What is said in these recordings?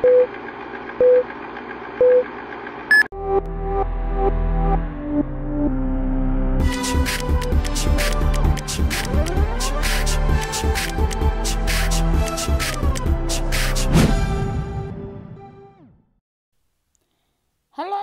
Halo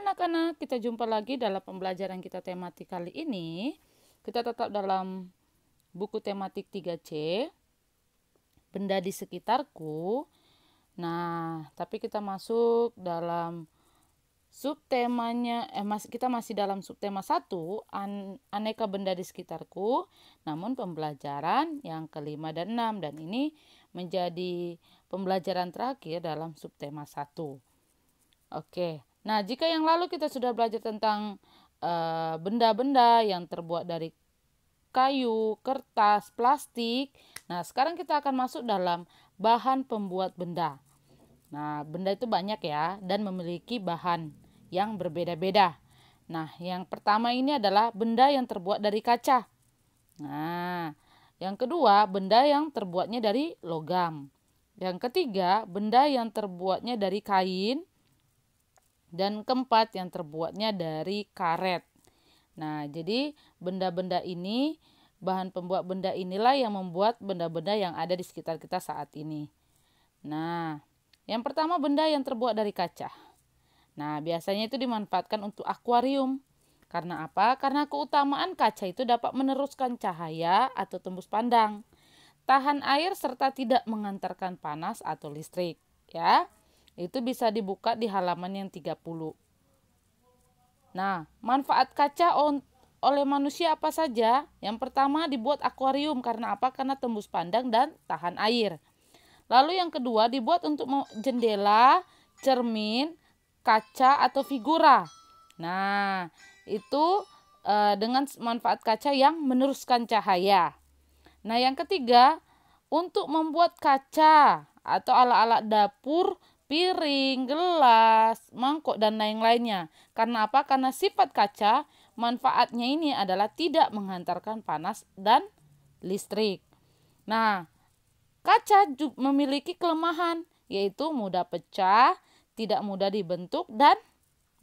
anak-anak, kita jumpa lagi dalam pembelajaran kita tematik kali ini. Kita tetap dalam buku tematik 3C, benda di sekitarku. Nah, tapi kita masuk dalam subtemanya, kita masih dalam subtema 1, aneka benda di sekitarku. Namun pembelajaran yang kelima dan 6, dan ini menjadi pembelajaran terakhir dalam subtema 1. Oke. Nah, jika yang lalu kita sudah belajar tentang benda-benda yang terbuat dari kayu, kertas, plastik. Nah, sekarang kita akan masuk dalam bahan pembuat benda. Nah, benda itu banyak ya, dan memiliki bahan yang berbeda-beda. Nah, yang pertama ini adalah benda yang terbuat dari kaca. Nah, yang kedua, benda yang terbuatnya dari logam. Yang ketiga, benda yang terbuatnya dari kain. Dan keempat, yang terbuatnya dari karet. Nah, jadi benda-benda ini, bahan pembuat benda inilah yang membuat benda-benda yang ada di sekitar kita saat ini. Nah, yang pertama benda yang terbuat dari kaca. Nah, biasanya itu dimanfaatkan untuk akuarium. Karena apa? Karena keutamaan kaca itu dapat meneruskan cahaya atau tembus pandang, tahan air serta tidak mengantarkan panas atau listrik, ya. Itu bisa dibuka di halaman yang 30. Nah, manfaat kaca oleh manusia apa saja? Yang pertama, dibuat akuarium. Karena apa? Karena tembus pandang dan tahan air. Lalu yang kedua, dibuat untuk jendela, cermin, kaca atau figura. Nah, itu dengan manfaat kaca yang meneruskan cahaya. Nah, yang ketiga, untuk membuat kaca atau alat-alat dapur, piring, gelas, mangkok, dan lain-lainnya. Karena apa? Karena sifat kaca, manfaatnya ini adalah tidak menghantarkan panas dan listrik. Nah, kaca juga memiliki kelemahan, yaitu mudah pecah, tidak mudah dibentuk, dan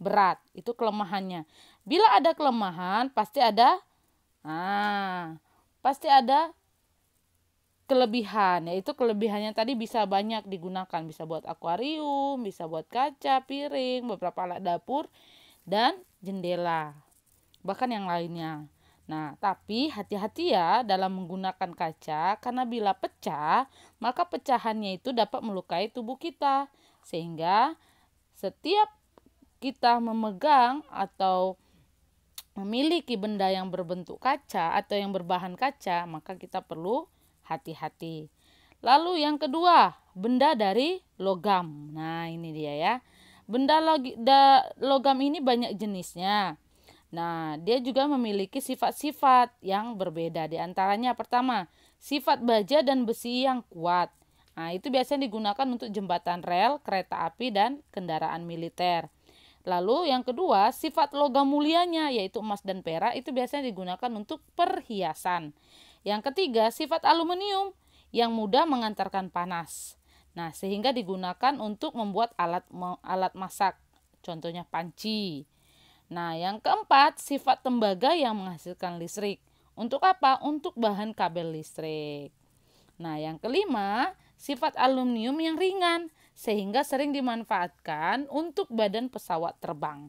berat. Itu kelemahannya. Bila ada kelemahan, pasti ada kelebihan, yaitu kelebihannya tadi bisa banyak digunakan, bisa buat akuarium, bisa buat kaca, piring, beberapa alat dapur, dan jendela, bahkan yang lainnya. Nah, tapi hati-hati ya dalam menggunakan kaca, karena bila pecah, maka pecahannya itu dapat melukai tubuh kita, sehingga setiap kita memegang atau memiliki benda yang berbentuk kaca atau yang berbahan kaca, maka kita perlu hati-hati. Lalu yang kedua, benda dari logam. Nah, ini dia ya. Benda logam ini banyak jenisnya. Nah, dia juga memiliki sifat-sifat yang berbeda. Di antaranya pertama, sifat baja dan besi yang kuat. Nah, itu biasanya digunakan untuk jembatan rel, kereta api, dan kendaraan militer. Lalu yang kedua, sifat logam mulianya, yaitu emas dan perak, itu biasanya digunakan untuk perhiasan. Yang ketiga, sifat aluminium yang mudah mengantarkan panas. Nah, sehingga digunakan untuk membuat alat masak, contohnya panci. Nah, yang keempat, sifat tembaga yang menghasilkan listrik. Untuk apa? Untuk bahan kabel listrik. Nah, yang kelima, sifat aluminium yang ringan, sehingga sering dimanfaatkan untuk badan pesawat terbang.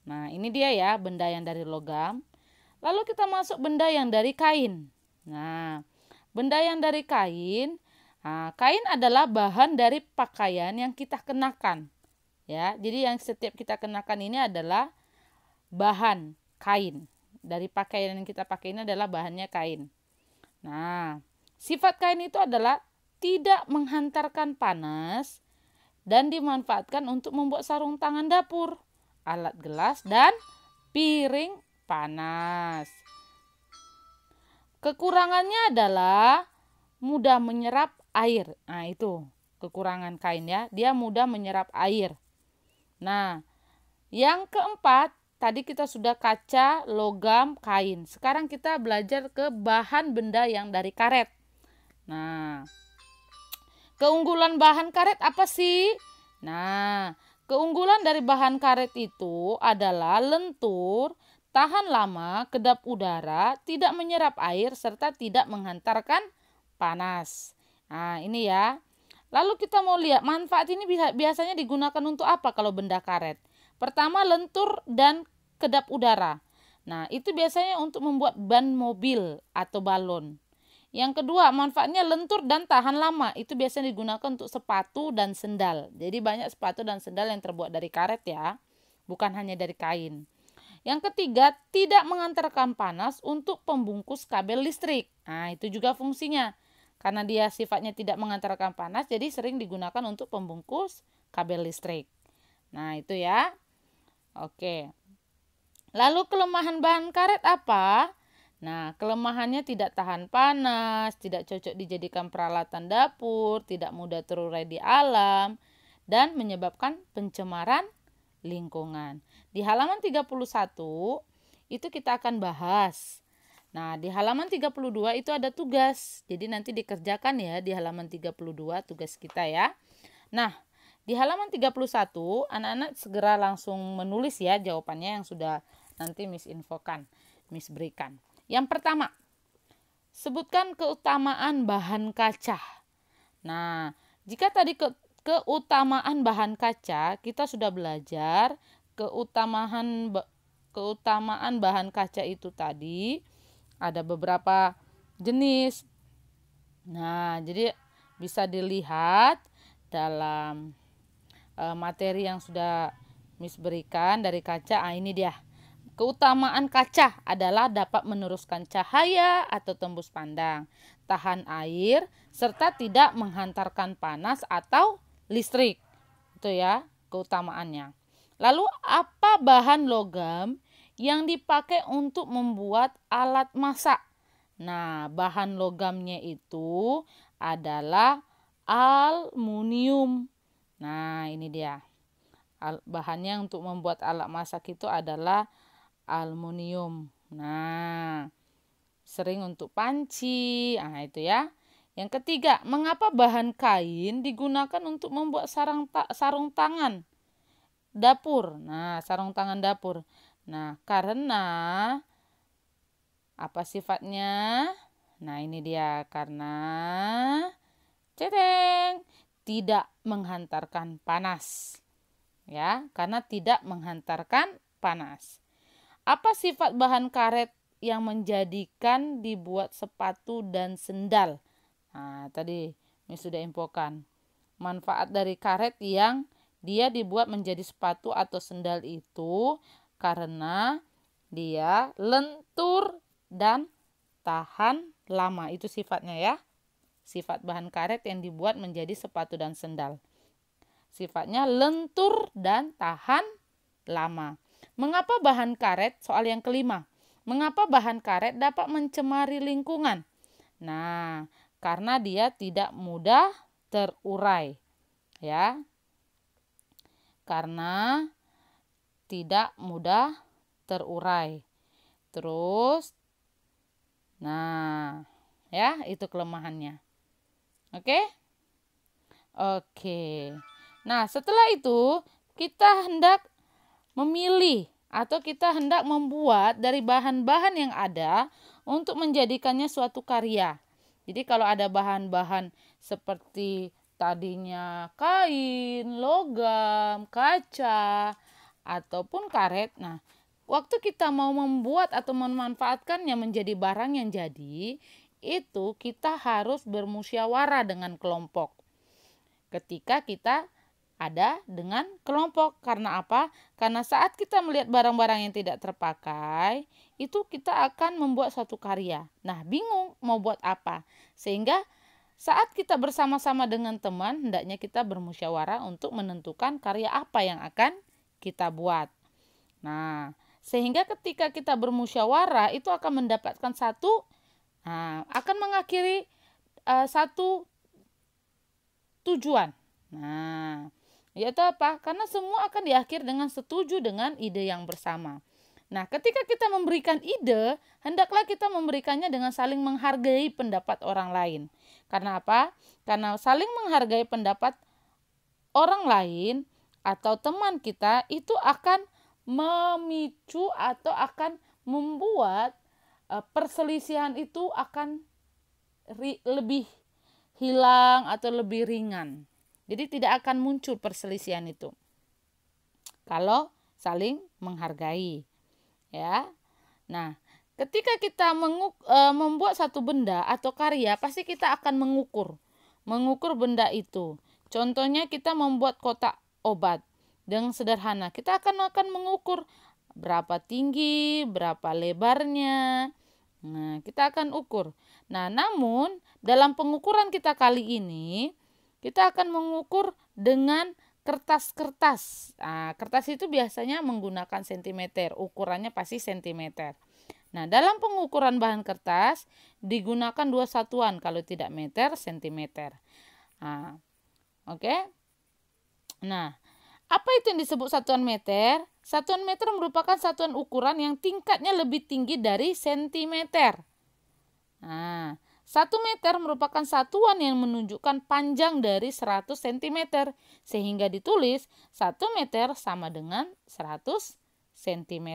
Nah, ini dia ya, benda yang dari logam. Lalu kita masuk benda yang dari kain. Nah, benda yang dari kain, kain adalah bahan dari pakaian yang kita kenakan. Ya, jadi yang setiap kita kenakan ini adalah bahan kain. Dari pakaian yang kita pakai ini adalah bahannya kain. Nah, sifat kain itu adalah tidak menghantarkan panas dan dimanfaatkan untuk membuat sarung tangan dapur, alat gelas, dan piring panas. Kekurangannya adalah mudah menyerap air. Nah, itu kekurangan kain ya. Dia mudah menyerap air. Nah, yang keempat, tadi kita sudah kaca, logam, kain. Sekarang kita belajar ke bahan benda yang dari karet. Nah, keunggulan bahan karet apa sih? Nah, keunggulan dari bahan karet itu adalah lentur, tahan lama, kedap udara, tidak menyerap air, serta tidak menghantarkan panas. Nah, ini ya. Lalu kita mau lihat manfaat ini biasanya digunakan untuk apa kalau benda karet. Pertama, lentur dan kedap udara. Nah, itu biasanya untuk membuat ban mobil atau balon. Yang kedua, manfaatnya lentur dan tahan lama. Itu biasanya digunakan untuk sepatu dan sendal. Jadi banyak sepatu dan sendal yang terbuat dari karet ya, bukan hanya dari kain. Yang ketiga, tidak mengantarkan panas untuk pembungkus kabel listrik. Nah, itu juga fungsinya. Karena dia sifatnya tidak mengantarkan panas, jadi sering digunakan untuk pembungkus kabel listrik. Nah, itu ya. Oke. Lalu kelemahan bahan karet apa? Nah, kelemahannya tidak tahan panas, tidak cocok dijadikan peralatan dapur, tidak mudah terurai di alam, dan menyebabkan pencemaran lingkungan. Di halaman 31 itu kita akan bahas. Nah, di halaman 32 itu ada tugas. Jadi nanti dikerjakan ya di halaman 32 tugas kita ya. Nah, di halaman 31 anak-anak segera langsung menulis ya jawabannya yang sudah nanti Miss infokan, Miss berikan. Yang pertama, sebutkan keutamaan bahan kaca. Nah, jika tadi keutamaan bahan kaca, kita sudah belajar keutamaan bahan kaca itu tadi ada beberapa jenis. Nah, jadi bisa dilihat dalam materi yang sudah Miss berikan dari kaca. Ini dia. Keutamaan kaca adalah dapat meneruskan cahaya atau tembus pandang, tahan air, serta tidak menghantarkan panas atau listrik. Itu ya keutamaannya. Lalu apa bahan logam yang dipakai untuk membuat alat masak? Nah, bahan logamnya itu adalah aluminium. Nah, ini dia. Bahannya untuk membuat alat masak itu adalah aluminium. Nah, sering untuk panci. Nah, itu ya. Yang ketiga, mengapa bahan kain digunakan untuk membuat sarung tangan dapur? Nah, sarung tangan dapur. Nah, karena apa sifatnya? Nah, ini dia. Karena tidak menghantarkan panas. Ya, karena tidak menghantarkan panas. Apa sifat bahan karet yang menjadikan dibuat sepatu dan sendal? Nah, tadi ini sudah infokan. Manfaat dari karet yang dia dibuat menjadi sepatu atau sendal itu karena dia lentur dan tahan lama. Itu sifatnya ya. Sifat bahan karet yang dibuat menjadi sepatu dan sendal. Sifatnya lentur dan tahan lama. Mengapa bahan karet? Soal yang kelima. Mengapa bahan karet dapat mencemari lingkungan? Nah, karena dia tidak mudah terurai. Ya. Karena tidak mudah terurai. Terus nah, ya, itu kelemahannya. Oke? Oke. Nah, setelah itu kita hendak memilih atau kita hendak membuat dari bahan-bahan yang ada untuk menjadikannya suatu karya. Jadi kalau ada bahan-bahan seperti tadinya kain, logam, kaca, ataupun karet. Nah, waktu kita mau membuat atau memanfaatkannya menjadi barang yang jadi, itu kita harus bermusyawarah dengan kelompok. Ketika kita ada dengan kelompok. Karena apa? Karena saat kita melihat barang-barang yang tidak terpakai, itu kita akan membuat suatu karya. Nah, bingung mau buat apa. Sehingga saat kita bersama-sama dengan teman, hendaknya kita bermusyawarah untuk menentukan karya apa yang akan kita buat. Nah, sehingga ketika kita bermusyawarah, itu akan mendapatkan akan mengakhiri satu tujuan. Nah, yaitu apa? Karena semua akan diakhiri dengan setuju dengan ide yang bersama. Nah, ketika kita memberikan ide, hendaklah kita memberikannya dengan saling menghargai pendapat orang lain. Karena apa? Karena saling menghargai pendapat orang lain atau teman kita itu akan memicu atau akan membuat perselisihan itu akan lebih hilang atau lebih ringan. Jadi tidak akan muncul perselisihan itu kalau saling menghargai, ya. Nah, ketika kita membuat satu benda atau karya, pasti kita akan mengukur benda itu. Contohnya kita membuat kotak obat dengan sederhana. Kita akan mengukur berapa tinggi, berapa lebarnya. Nah, kita akan ukur. Nah, namun dalam pengukuran kita kali ini, kita akan mengukur dengan kertas-kertas. Nah, kertas itu biasanya menggunakan sentimeter, ukurannya pasti sentimeter. Nah, dalam pengukuran bahan kertas digunakan 2 satuan, kalau tidak meter, sentimeter. Nah, oke. Nah, apa itu yang disebut satuan meter? Satuan meter merupakan satuan ukuran yang tingkatnya lebih tinggi dari sentimeter. Nah, 1 meter merupakan satuan yang menunjukkan panjang dari 100 cm, sehingga ditulis 1 meter sama dengan 100 cm.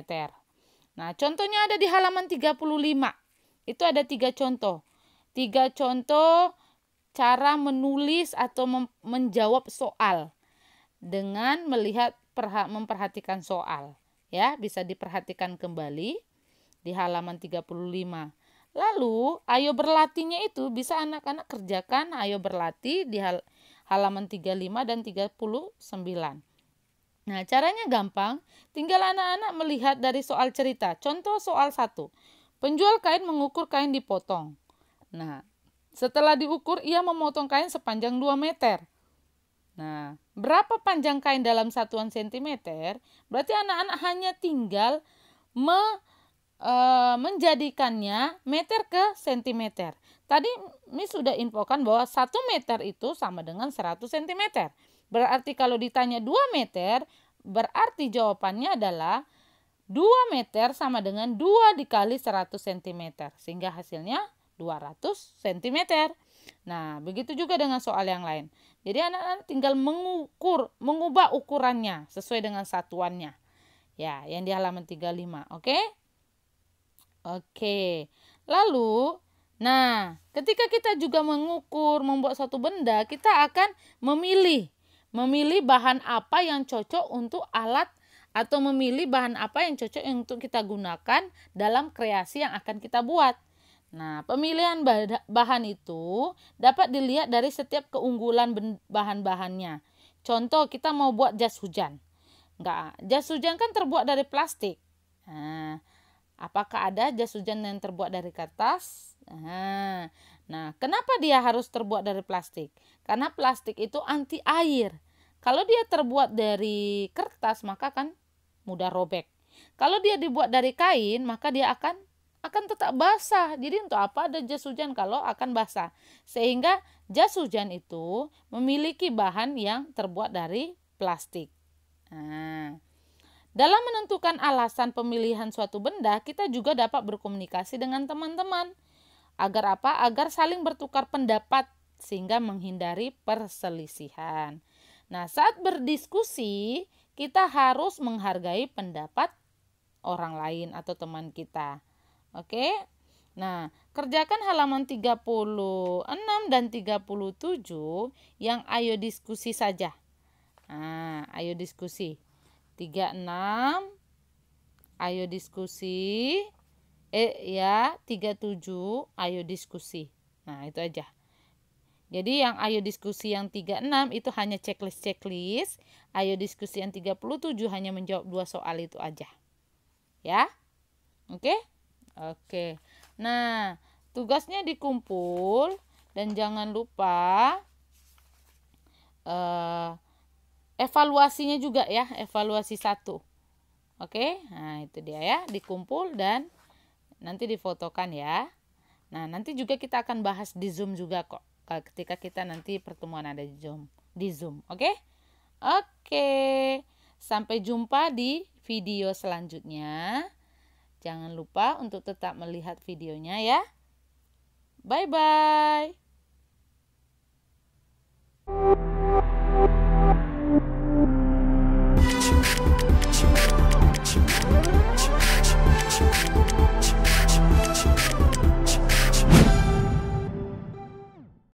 Nah, contohnya ada di halaman 35. Itu ada 3 contoh. 3 contoh cara menulis atau menjawab soal dengan memperhatikan soal. Ya, bisa diperhatikan kembali di halaman 35. Lalu, ayo berlatihnya itu bisa anak-anak kerjakan, ayo berlatih di halaman 35 dan 39. Nah, caranya gampang, tinggal anak-anak melihat dari soal cerita. Contoh soal 1, penjual kain mengukur kain dipotong. Nah, setelah diukur, ia memotong kain sepanjang 2 meter. Nah, berapa panjang kain dalam satuan sentimeter? Berarti anak-anak hanya tinggal menjadikannya meter ke sentimeter. Tadi Miss sudah infokan bahwa 1 meter itu sama dengan 100 cm. Berarti kalau ditanya 2 meter, berarti jawabannya adalah 2 meter sama dengan 2 dikali 100 cm. Sehingga hasilnya 200 cm. Nah, begitu juga dengan soal yang lain. Jadi anak-anak tinggal mengubah ukurannya sesuai dengan satuannya. Ya, yang di halaman 35, oke? Oke, lalu, nah, ketika kita juga membuat suatu benda, kita akan memilih bahan apa yang cocok untuk alat atau memilih bahan apa yang cocok untuk kita gunakan dalam kreasi yang akan kita buat. Nah, pemilihan bahan itu dapat dilihat dari setiap keunggulan bahan-bahannya. Contoh, kita mau buat jas hujan. Jas hujan kan terbuat dari plastik. Nah, apakah ada jas hujan yang terbuat dari kertas? Nah, kenapa dia harus terbuat dari plastik? Karena plastik itu anti air. Kalau dia terbuat dari kertas, maka kan mudah robek. Kalau dia dibuat dari kain, maka dia akan tetap basah. Jadi untuk apa ada jas hujan kalau akan basah? Sehingga jas hujan itu memiliki bahan yang terbuat dari plastik. Nah, dalam menentukan alasan pemilihan suatu benda, kita juga dapat berkomunikasi dengan teman-teman. Agar apa? Agar saling bertukar pendapat sehingga menghindari perselisihan. Nah, saat berdiskusi, kita harus menghargai pendapat orang lain atau teman kita. Oke? Nah, kerjakan halaman 36 dan 37 yang ayo diskusi saja. Nah, ayo diskusi. 36, ayo diskusi. 37, ayo diskusi. Nah, itu aja. Jadi yang ayo diskusi yang 36 itu hanya checklist. Ayo diskusi yang 37 hanya menjawab 2 soal itu aja. Ya? Oke? Oke. Nah, tugasnya dikumpul dan jangan lupa evaluasinya juga ya, evaluasi 1. Oke, nah itu dia ya, dikumpul dan nanti difotokan ya. Nah, nanti juga kita akan bahas di Zoom juga kok, ketika kita nanti pertemuan ada di Zoom. Oke? Oke, sampai jumpa di video selanjutnya. Jangan lupa untuk tetap melihat videonya ya. Bye-bye.